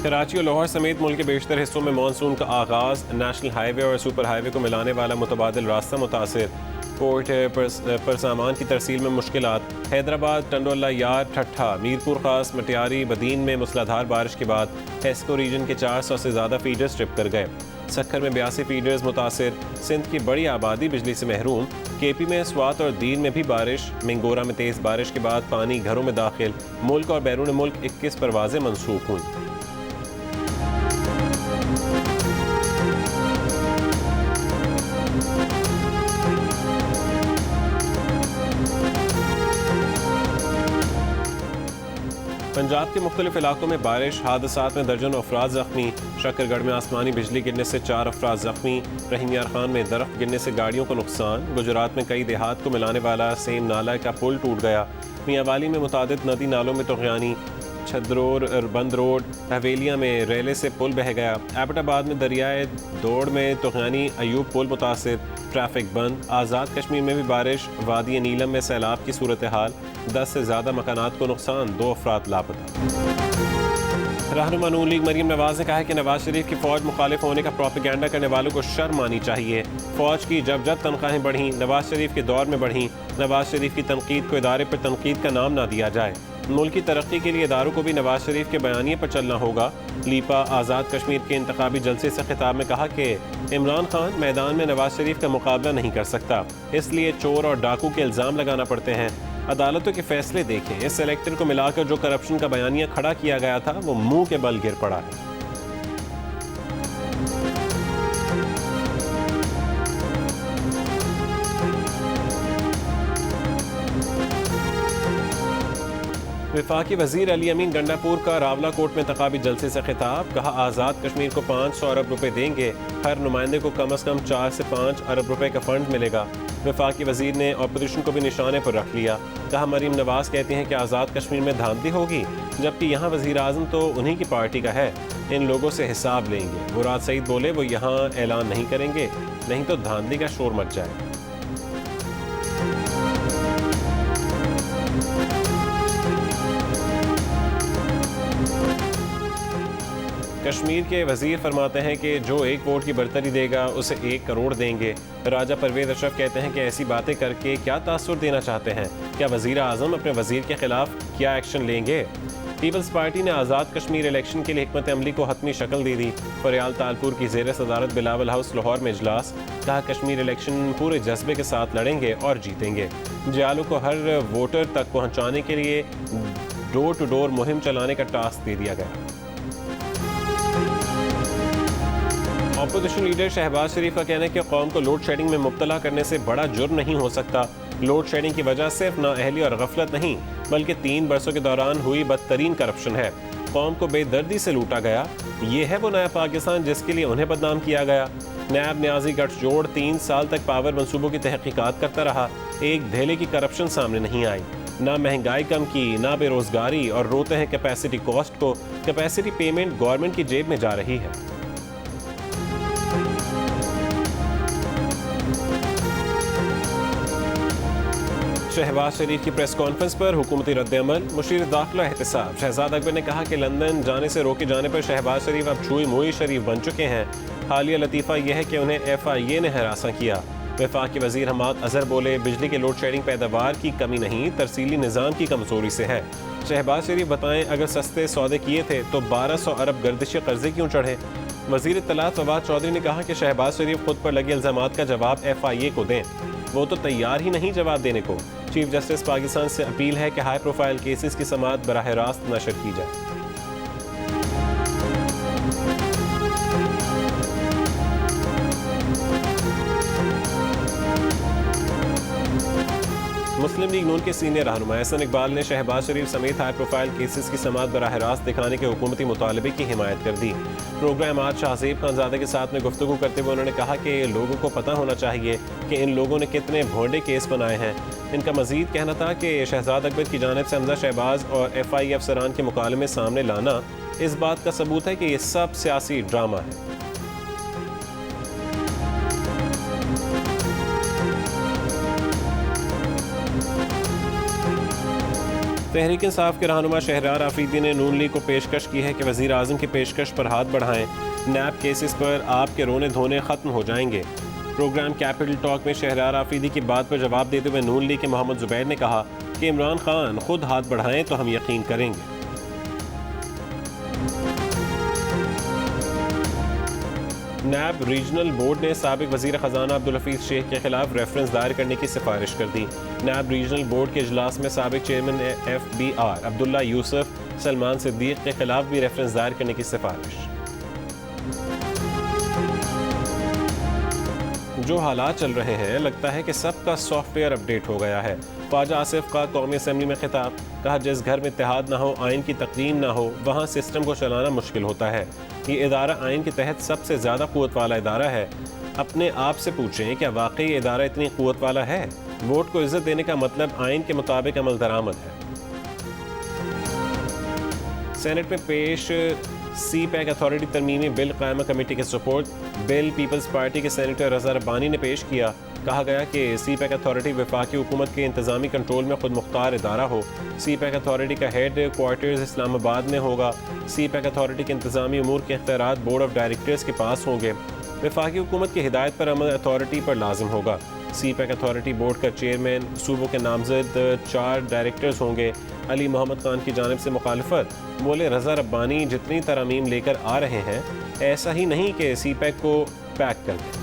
कराची और लाहौर समेत मुल्क के बेशतर हिस्सों में मानसून का आगाज़। नेशनल हाईवे और सुपर हाईवे को मिलाने वाला मुतबादिल रास्ता मुतासर। पोर्ट पर सामान की तरसील में मुश्किलात। हैदराबाद, टंडोला यार, ठट्ठा, मीरपुर खास, मटियारी, बदीन में मूसलाधार बारिश के बाद हेस्को रीजन के 400 से ज़्यादा फीडर्स ट्रिप कर गए। सक्खर में 82 फीडर्स मुतासर। सिंध की बड़ी आबादी बिजली से महरूम। केपी में स्वात और दीन में भी बारिश। मिंगोरा में तेज़ बारिश के बाद पानी घरों में दाखिल। मुल्क और बैरून मुल्क 21 परवाजें मनसूख हुई। पंजाब के मुख्तलिफ इलाकों में बारिश। हादसात में दर्जनों अफराद जख्मी। शकरगढ़ में आसमानी बिजली गिरने से 4 अफराद जख्मी। रहीम यार खान में दरख्त गिरने से गाड़ियों को नुकसान। गुजरात में कई देहात को मिलाने वाला सेम नाला का पुल टूट गया। मियांवाली में मुतादिद नदी नालों में तुग़यानी। छदरोर बंद रोड। हवेलिया में रेले से पुल बह गया। एबटाबाद में दरियाए दौड़ में तुग़यानी अयूब पुल मुतासिर। ट्रैफिक बंद। आज़ाद कश्मीर में भी बारिश। वादी नीलम में सैलाब की सूरत हाल। 10 से ज़्यादा मकानात को नुकसान। 2 अफराद लापता। रहनुमा नून लीग मरीम नवाज ने कहा है कि नवाज शरीफ की फ़ौज मुखालिफ होने का प्रोपेगेंडा करने वालों को शर्म आनी चाहिए। फ़ौज की जब जब तनख्वाहें बढ़ीं, नवाज शरीफ के दौर में बढ़ीं। नवाज शरीफ की तनकीद को इदारे पर तनकीद का नाम ना दिया जाए। मुल्क की तरक्की के लिए इदारों को भी नवाज शरीफ के बयानिए पर चलना होगा। लीपा आज़ाद कश्मीर के इंतखाबी जलसे से खिताब में कहा कि इमरान खान मैदान में नवाज शरीफ का मुकाबला नहीं कर सकता, इसलिए चोर और डाकू के इल्ज़ाम लगाना पड़ते हैं। अदालतों के फैसले देखें। इस सेलेक्टर को मिलाकर जो करप्शन का बयानिया खड़ा किया गया था वो मुंह के बल गिर पड़ा है। वफाकी वजीर अली अमीन गंडापुर का रावला कोर्ट में तकाबी जलसे से खिताब। कहा आज़ाद कश्मीर को 500 अरब रुपए देंगे। हर नुमाइंदे को कम अज़ कम 4 से 5 अरब रुपए का फंड मिलेगा। वफाकी वजीर ने अपोजिशन को भी निशाने पर रख लिया। कहा मरीम नवाज कहते हैं कि आज़ाद कश्मीर में धांधली होगी, जबकि यहाँ वजीर आज़म तो उन्हीं की पार्टी का है। इन लोगों से हिसाब लेंगे। मुराद सईद बोले वो यहाँ ऐलान नहीं करेंगे, नहीं तो धांधली का शोर मच जाए। कश्मीर के वजीर फरमाते हैं कि जो 1 वोट की बरतरी देगा उसे 1 करोड़ देंगे। राजा परवेज अशरफ कहते हैं कि ऐसी बातें करके क्या तासुर देना चाहते हैं? क्या वजीर आज़म अपने वजीर के खिलाफ क्या एक्शन लेंगे? पीपल्स पार्टी ने आज़ाद कश्मीर इलेक्शन के लिए हिकमत अमली को हतमी शक्ल दे दी। फरियाल तालपुर की ज़ेर सदारत बिलावल हाउस लाहौर में इजलास। कहा कश्मीर इलेक्शन पूरे जज्बे के साथ लड़ेंगे और जीतेंगे। जियालों को हर वोटर तक पहुँचाने के लिए डोर टू डोर मुहिम चलाने का टास्क दे दिया गया। अपोजिशन लीडर शहबाज शरीफ का कहना है कि कौम को लोड शेडिंग में मुब्तला करने से बड़ा जुर्म नहीं हो सकता। लोड शेडिंग की वजह सिर्फ नाअहली और गफलत नहीं, बल्कि 3 बरसों के दौरान हुई बदतरीन करप्शन है। कौम को बेदर्दी से लूटा गया। ये है वो नया पाकिस्तान जिसके लिए उन्हें बदनाम किया गया। नायब न्याजी गठजोड़ 3 साल तक पावर मंसूबों की तहकीकात करता रहा। एक धेले की करप्शन सामने नहीं आई। ना महंगाई कम की, ना बेरोजगारी, और रोते हैं कैपेसिटी कॉस्ट को। कैपेसिटी पेमेंट गवर्नमेंट की जेब में जा रही है। शहबाज शरीफ की प्रेस कॉन्फ्रेंस पर हुकूमती रद्द-ए-अमल। मुशीर दाखिला एहतसाब। शहजाद अकबर ने कहा कि लंदन जाने से रोके जाने पर शहबाज शरीफ अब छुई मुई शरीफ बन चुके हैं। हालिया लतीफ़ा यह है कि उन्हें FIA ने हरासा किया। वफाकी वजीर हमाद अजहर बोले बिजली के लोड शेडिंग पैदावार की कमी नहीं, तरसीली निज़ाम की कमजोरी से है। शहबाज शरीफ बताएं अगर सस्ते सौदे किए थे तो 1200 अरब गर्दिश कर्जे क्यों चढ़े? वजीर इत्तलात फवाद चौधरी ने कहा कि शहबाज शरीफ खुद पर लगे इल्ज़ामात का जवाब FIA को दें, वो तो तैयार ही नहीं जवाब देने को। चीफ जस्टिस पाकिस्तान से अपील है कि हाई प्रोफाइल केसेस की समाअत बराह रास्त नशर की जाए। मुस्लिम लीग नून के सीनियर रहनुमा एहसन इकबाल ने शहबाज शरीफ समेत हाई प्रोफाइल केसेस की समाअत बराह रास्त दिखाने के हुकूमती मुतालबे की हिमायत कर दी। प्रोग्राम आज शाहजेब खानजादे के साथ में गुफ्तगू करते हुए उन्होंने कहा कि लोगों को पता होना चाहिए कि इन लोगों ने कितने भोंडे केस बनाए हैं। इनका मजीद कहना था कि शहजाद अकबर की जानिब से हमजा शहबाज और FI अफसरान के मुकालमे सामने लाना इस बात का सबूत है कि ये सब सियासी ड्रामा है। तहरीक इंसाफ के रहनुमा शहरयार आफरीदी ने नून लीग को पेशकश की है कि वज़ीर आज़म की पेशकश पर हाथ बढ़ाएं। नैब केसेस पर आपके रोने धोने ख़त्म हो जाएंगे। प्रोग्राम कैपिटल टॉक में शहरयार आफरीदी की बात पर जवाब देते हुए नून लीग के मोहम्मद जुबैर ने कहा कि इमरान खान खुद हाथ बढ़ाएं तो हम यकीन करेंगे। नैब रीजनल बोर्ड ने साबिक वज़ीर ख़जाना अब्दुल हफीज़ शेख के खिलाफ रेफरेंस दायर करने की सिफारिश कर दी। नैब रीजनल बोर्ड के इजलास में साबिक चेयरमैन FBR अब्दुल्ला यूसुफ सलमान सिद्दीक के खिलाफ भी रेफरेंस दायर करने की सिफारिश। जो हालात चल रहे हैं, लगता है कि सबका सॉफ्टवेयर अपडेट हो गया है। ख्वाजा आसिफ का कौमी असम्बली में खिताब, कहा जिस घर में इत्तेहाद ना हो, आइन की तकरीम ना हो, वहाँ सिस्टम को चलाना मुश्किल होता है। ये इदारा आइन के तहत सबसे ज़्यादा क़ुव्वत वाला इदारा है। अपने आप से पूछें क्या वाकई ये इदारा इतनी क़ुव्वत वाला है? वोट को इज़्ज़त देने का मतलब आइन के मुताबिक अमल दरामद है। सेनेट में पेश CPAC अथॉरिटी तरमीमी बिल क़ायमा कमेटी के सपोर्ट बिल पीपल्स पार्टी के सेनेटर रज़ा रब्बानी ने पेश किया। कहा गया कि CPAC अथॉरिटी वफाकी हुकूमत के इंतज़ामी कंट्रोल में खुद मुख्तार इदारा हो। CPAC अथॉरिटी का हेड क्वार्टर्स इस्लामाबाद में होगा। CPAC अथॉरिटी के इंतज़ामी अमूर के इख्तियारात बोर्ड ऑफ डायरेक्टर्स के पास होंगे। वफाकी हुकूमत की हिदायत पर अमल अथॉरिटी पर लाजिम होगा। CPAC अथॉरिटी बोर्ड का चेयरमैन, सूबों के नामजद 4 डायरेक्टर्स होंगे। अली मोहम्मद खान की जानिब से मुखालफत, बोले रज़ा रब्बानी जितनी तरमीम लेकर आ रहे हैं, ऐसा ही नहीं कि CPAC को पैक कर दें।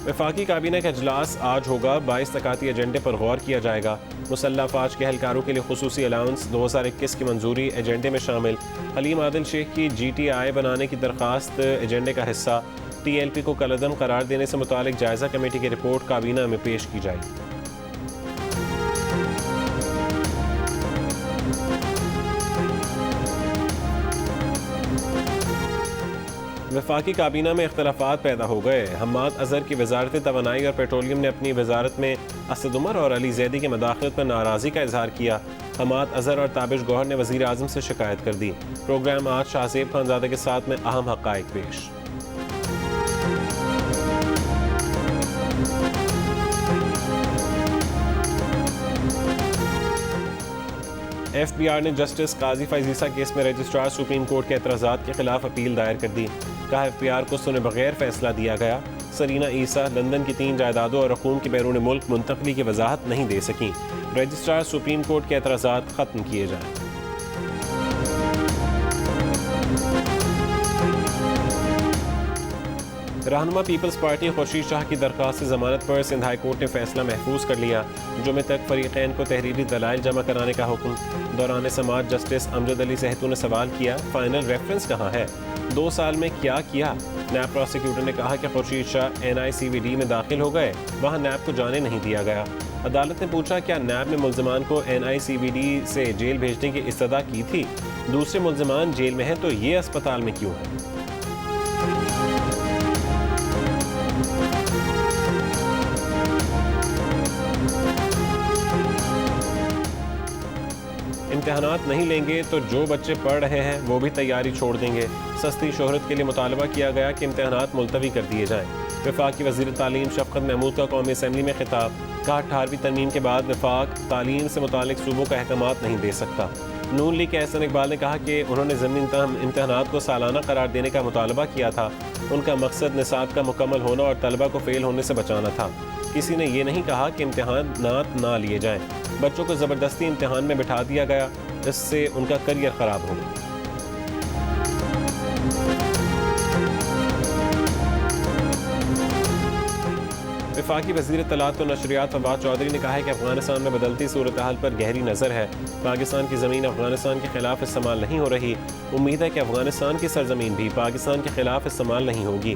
वफाकी काबीना का इजलास आज होगा। 22 तकाती एजेंडे पर गौर किया जाएगा। मुसल्लह अफवाज के एहलकारों के लिए खुसूसी अलाउंस 2021 की मंजूरी एजेंडे में शामिल। हलीम आदिल शेख की GTI बनाने की दरख्वास्त एजेंडे का हिस्सा। TLP को कलअदम करार देने से मुतालिक जायजा कमेटी की रिपोर्ट काबीना में पेश की जाएगी। वफाकी काबीना में इख्तलाफात पैदा हो गए। हम्माद अजहर की वजारत तवानाई और पेट्रोलियम ने अपनी वजारत में असद उमर और अली जैदी की मदाखलत पर नाराज़गी का इजहार किया। हम्माद अजहर और ताबिश गौहर ने वज़ीर आज़म से शिकायत कर दी। प्रोग्राम आज शाहज़ेब खानज़ादा के साथ में अहम हक़ाइक़ पेश। FBR ने जस्टिस काजी फैज़ीसा केस में रजिस्ट्रार सुप्रीम कोर्ट के एतराज़ात के खिलाफ अपील दायर कर दी। कहा FBR को सुने बगैर फैसला दिया गया। सरीना ईसा लंदन की 3 जायदादों और रकूम की बैरून मुल्क मुंतकली की वजाहत नहीं दे सकी। रजिस्ट्रार सुप्रीम कोर्ट के एतराज़ात ख़त्म किए जाएँ। रहनुमा पीपल्स पार्टी खुर्शीद शाह की दरख्वास्त जमानत पर सिंध हाई कोर्ट ने फैसला महफूज कर लिया। जुमे तक फरीकैन को तहरीरी दलाइल जमा कराने का हुक्म। दौरान समाअत जस्टिस अमजद अली सेहतू ने सवाल किया, फाइनल रेफरेंस कहाँ है? 2 साल में क्या किया? नैब प्रोसिक्यूटर ने कहा कि खुर्शीद शाह NICVD में दाखिल हो गए, वहाँ नैब को जाने नहीं दिया गया। अदालत ने पूछा, क्या नैब ने मुल्ज़िमान को NICVD से जेल भेजने की इस्तदा की थी? दूसरे मुल्ज़िमान जेल में हैं तो ये अस्पताल में क्यों है? इम्तहानात नहीं लेंगे तो जो बच्चे पढ़ रहे हैं वो भी तैयारी छोड़ देंगे। सस्ती शोहरत के लिए मुतालबा किया गया कि इम्तहानात मुलतवी कर दिए जाएँ। वफाकी वज़ीर तालीम शफ़क़त महमूद का कौमी असम्बली में खिताब, कहा 18वीं तरमीम के बाद वफाक तालीम से मुतालिक सूबों का अहकामात नहीं दे सकता। नून लीग के एहसन इकबाल ने कहा कि उन्होंने ज़मीनी इम्तहानात को सालाना करार देने का मुतालबा किया था। उनका मकसद निसाब का मुकम्मल होना और तलबा को फ़ेल होने से बचाना था। किसी ने ये नहीं कहा कि इम्तहानात ना लिए जाएँ। बच्चों को ज़बरदस्ती इम्तहान में बिठा दिया गया, इससे उनका करियर ख़राब हो गया। वफाकी वज़ीर इत्तलात और नशरियात फवाद चौधरी ने कहा है कि अफगानिस्तान में बदलती सूरत हाल पर गहरी नज़र है। पाकिस्तान की ज़मीन अफगानिस्तान के खिलाफ इस्तेमाल नहीं हो रही। उम्मीद है कि अफगानिस्तान की सरजमीन भी पाकिस्तान के खिलाफ इस्तेमाल नहीं होगी।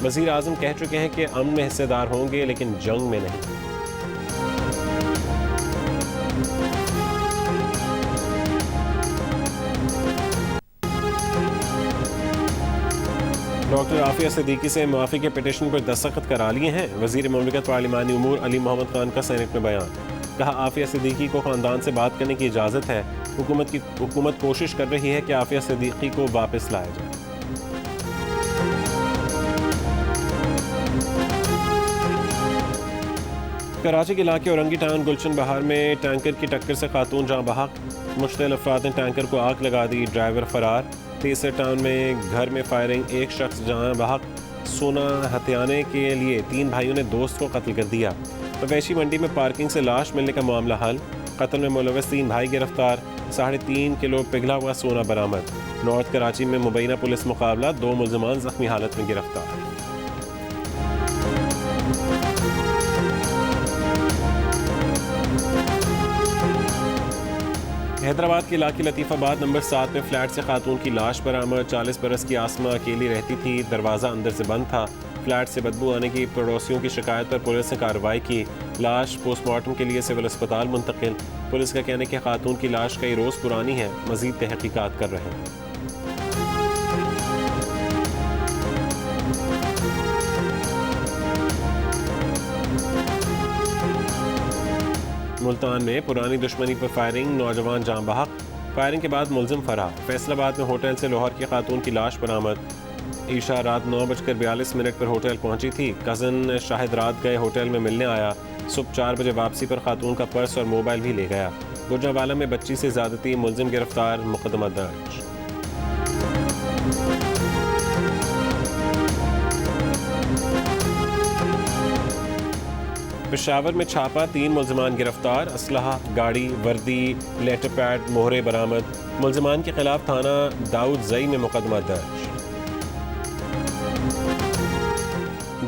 वज़ीर आज़म कह चुके हैं कि अमन में हिस्सेदार होंगे लेकिन जंग में नहीं। डॉक्टर आफिया सिद्दीकी से माफ़ी के पिटिशन पर दस्तखत करा लिए हैं। वज़ीर मुमलिकत पार्लिमानी उमूर अली मोहम्मद खान का सेनेट में बयान, कहा आफिया सिद्दीकी को ख़ानदान से बात करने की इजाज़त है। हुकूमत कोशिश कर रही है कि आफिया सिद्दीकी को वापस लाया जाए। कराची के इलाके औरंगी टाउन गुलशन बहार में टैंकर की टक्कर से खातून जहाँ बहक, मुश्तल अफराद ने टैंकर को आग लगा दी, ड्राइवर फरार। तीसरे टाउन में घर में फायरिंग, एक शख्स जहाँ बहक, सोना हथियाने के लिए 3 भाइयों ने दोस्त को कत्ल कर दिया। मवेशी मंडी में पार्किंग से लाश मिलने का मामला हल, कत्ल में मुलव्वस 3 भाई गिरफ्तार, 3.5 किलो पिघला हुआ सोना बरामद। नॉर्थ कराची में मुबैना पुलिस मुकाबला, 2 मुल्ज़िमान जख्मी हालत में गिरफ्तार। हैदराबाद के इलाके लतीफ़ाबाद नंबर 7 में फ्लैट से खातून की लाश बरामद। 40 बरस की आसमा अकेली रहती थी, दरवाज़ा अंदर से बंद था। फ्लैट से बदबू आने की पड़ोसियों की शिकायत पर पुलिस ने कार्रवाई की। लाश पोस्टमार्टम के लिए सिविल अस्पताल मुंतकिल। पुलिस का कहना है कि खातून की लाश कई रोज़ पुरानी है, मज़ीद तहकीकात कर रहे हैं। मुल्तान में पुरानी दुश्मनी पर फायरिंग, नौजवान जाँ बहक। फायरिंग के बाद मुलजिम फरार। फैसलाबाद में होटल से लोहर की खातून की लाश बरामद। ईशा रात 9:42 पर होटल पहुंची थी। कज़न शाहिद रात गए होटल में मिलने आया। सुबह 4 बजे वापसी पर खातून का पर्स और मोबाइल भी ले गया। गुजरांवाला में बच्ची से ज़्यादती, मुलजिम गिरफ्तार, मुकदमा दर्ज। पेशावर में छापा, 3 मुल्ज़िमान गिरफ्तार, असलहा, गाड़ी, वर्दी, लेटर पैड, मोहरे बरामद। मुल्ज़िमान के खिलाफ थाना दाऊद जई में मुकदमा दर्ज।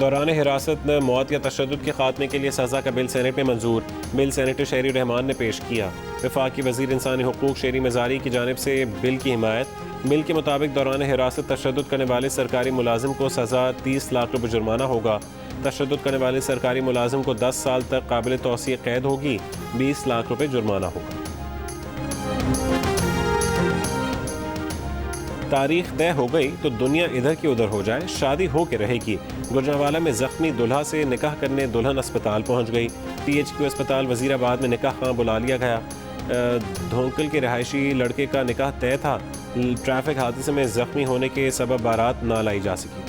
दौरान हिरासत में मौत या तशद्दुद के खात्मे के लिए सज़ा का बिल सेनेट में मंजूर। बिल सेनेटर शहरी रहमान ने पेश किया। वफाकी वज़ीर इंसानी हुकूक शेरी मज़ारी की जानिब से बिल की हिमायत। बिल के मुताबिक दौरान हिरासत तशद्दुद करने वाले सरकारी मुलाजिम को सज़ा 30 लाख रुपये जुर्माना होगा। तशद्दुद करने वाले सरकारी मुलाजिम को 10 साल तक काबिल तौसीए कैद होगी, 20 लाख रुपये जुर्माना होगा। तारीख तय हो गई तो दुनिया इधर की उधर हो जाए, शादी हो के रहेगी। गुजरांवाला में जख्मी दुल्हा से निकाह करने दुल्हन अस्पताल पहुंच गई। THQ अस्पताल वजीराबाद में निकाह खां बुला लिया गया। धोंकल के रहायशी लड़के का निकाह तय था। ट्रैफिक हादसे में जख्मी होने के सबब बारात ना लाई जा सकी।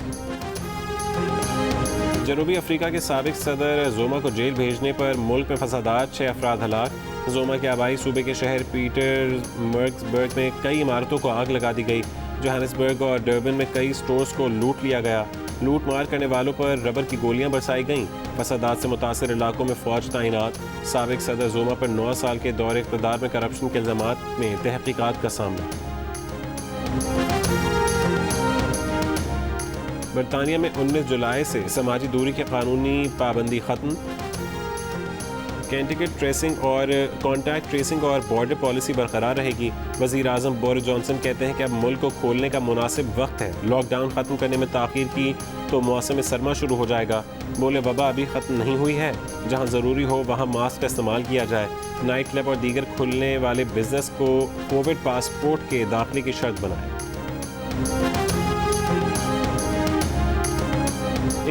जनूबी अफ्रीका के साबिक सदर जोमा को जेल भेजने पर मुल्क में फसादात, 6 अफराद हलाक। जोमा के आबाई सूबे के शहर पीटर्सबर्ग में कई इमारतों को आग लगा दी गई। जोहानिसबर्ग और डर्बन में कई स्टोर्स को लूट लिया गया। लूट मार करने वालों पर रबर की गोलियां बरसाई गईं। फसादात से मुतासर इलाकों में फौज तैनात। साबिक सदर जोमा पर 9 साल के दौर इक़्तिदार में करप्शन के इल्ज़ामात में तहक़ीक़ात का सामना। बरतानिया में 19 जुलाई से समाजी दूरी की कानूनी पाबंदी खत्म। कैंटिकेट ट्रेसिंग और कॉन्टैक्ट ट्रेसिंग और बॉर्डर पॉलिसी बरकरार रहेगी। वज़ीर आज़म बोरिस जॉनसन कहते हैं कि अब मुल्क को खोलने का मुनासिब वक्त है। लॉकडाउन ख़त्म करने में ताख़ीर की तो मौसम सरमा शुरू हो जाएगा। बोले वबा अभी ख़त्म नहीं हुई है, जहाँ ज़रूरी हो वहाँ मास्क का इस्तेमाल किया जाए। नाइट क्लब और दीगर खुलने वाले बिजनेस को कोविड पासपोर्ट के दाखिले की शर्त बनाए।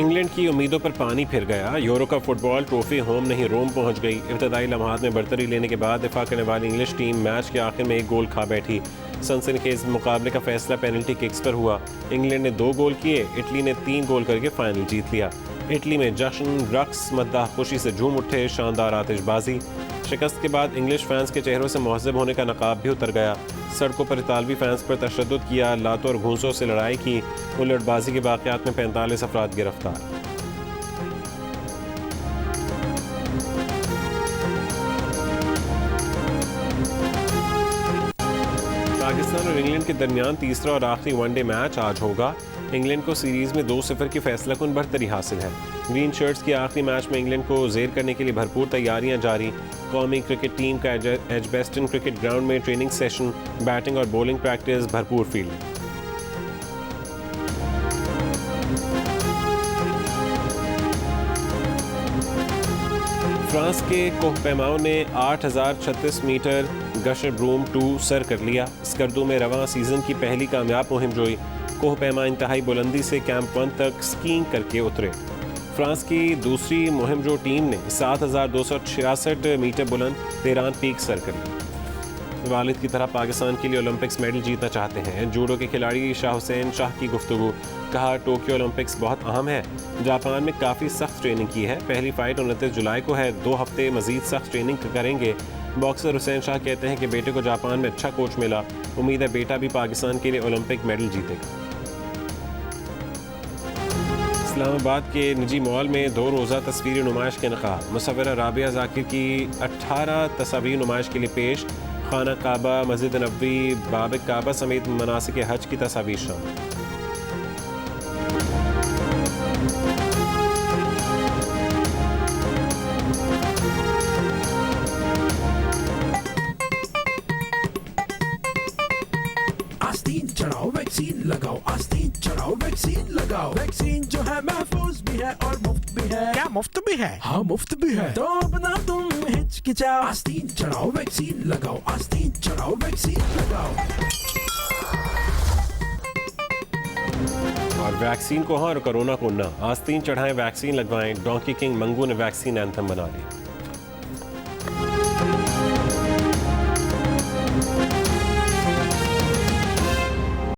इंग्लैंड की उम्मीदों पर पानी फिर गया। Euro cup football trophy home नहीं रोम पहुंच गई। इब्तदाई लम्हात में बढ़तरी लेने के बाद दिफा करने वाली इंग्लिश टीम मैच के आखिर में 1 गोल खा बैठी। सनसनीखेज मुकाबले का फैसला पेनल्टी किक्स पर हुआ। इंग्लैंड ने 2 गोल किए, इटली ने 3 गोल करके फाइनल जीत लिया। इटली में जश्न, रक्स, मद्दाह खुशी से झूम उठे, शानदार आतिशबाजी। शिकस्त के बाद इंग्लिश फैंस के चेहरों से महज़ब होने का नकाब भी उतर गया। सड़कों पर इतालवी फैंस पर तशद्दुद किया, लातों और घूंसों से लड़ाई की। उलटबाजी के वाक़यात में 45 अफराद गिरफ्तार। पाकिस्तान और इंग्लैंड के दरमियान तीसरा और आखिरी वनडे मैच आज होगा। इंग्लैंड को सीरीज़ में 2-0 की फैसलाकुन बढ़तरी हासिल है। ग्रीन शर्ट्स के आखिरी मैच में इंग्लैंड को ज़ेर करने के लिए भरपूर तैयारियां जारी। कौमी क्रिकेट टीम का एजबेस्टन क्रिकेट ग्राउंड में ट्रेनिंग सेशन, बैटिंग और बॉलिंग प्रैक्टिस, भरपूर फील्डिंग। फ्रांस के कोहपेमाओं ने 8036 मीटर गशर ब्रूम 2 सर कर लिया। स्कर्दू में रवां सीजन की पहली कामयाब मुहिम जोई। कोहपेमा इंतहाई बुलंदी से कैंप 1 तक स्कीइंग करके उतरे। फ्रांस की दूसरी मुहिम जो टीम ने 7266 मीटर बुलंद तेरान पीक सर कर ली। वालिद की तरह पाकिस्तान के लिए ओलंपिक्स मेडल जीतना चाहते हैं। जूडो के खिलाड़ी शाह हुसैन शाह की गुफ्तगू, कहा टोक्यो ओलंपिक्स बहुत अहम है। जापान में काफ़ी सख्त ट्रेनिंग की है। पहली फ़ाइट 29 जुलाई को है। 2 हफ्ते मज़ीद सख्त ट्रेनिंग करेंगे। बॉक्सर हुसैन शाह कहते हैं कि बेटे को जापान में अच्छा कोच मिला। उम्मीद है बेटा भी पाकिस्तान के लिए ओलंपिक मेडल जीतेगा। इस्लामाबाद के निजी मॉल में 2 रोज़ा तस्वीरी नुमाइश के इनेकाद। मुसव्विरा राबिया ज़ाकिर की 18 तस्वीर नुमाइश के लिए पेश। खाना काबा, मस्जिद नबवी, बाब काबा समेत मनासिक हज की तस्वीर शामिल। आस्तीन चढ़ाओ वैक्सीन लगाओ, आस्तीन चढ़ाओ वैक्सीन लगाओ। वैक्सीन जो है महफूज भी है और मुफ्त भी है। क्या मुफ्त भी है? हाँ मुफ्त भी है, तो अब ना तुम हिचकिचाओ। आस्तीन चढ़ाओ वैक्सीन लगाओ, आस्तीन चढ़ाओ वैक्सीन लगाओ। और वैक्सीन को हाँ और कोरोना को ना। आस्तीन चढ़ाएं, वैक्सीन लगवाएं। डोंकी किंग मंगू ने वैक्सीन एंथम बना दी।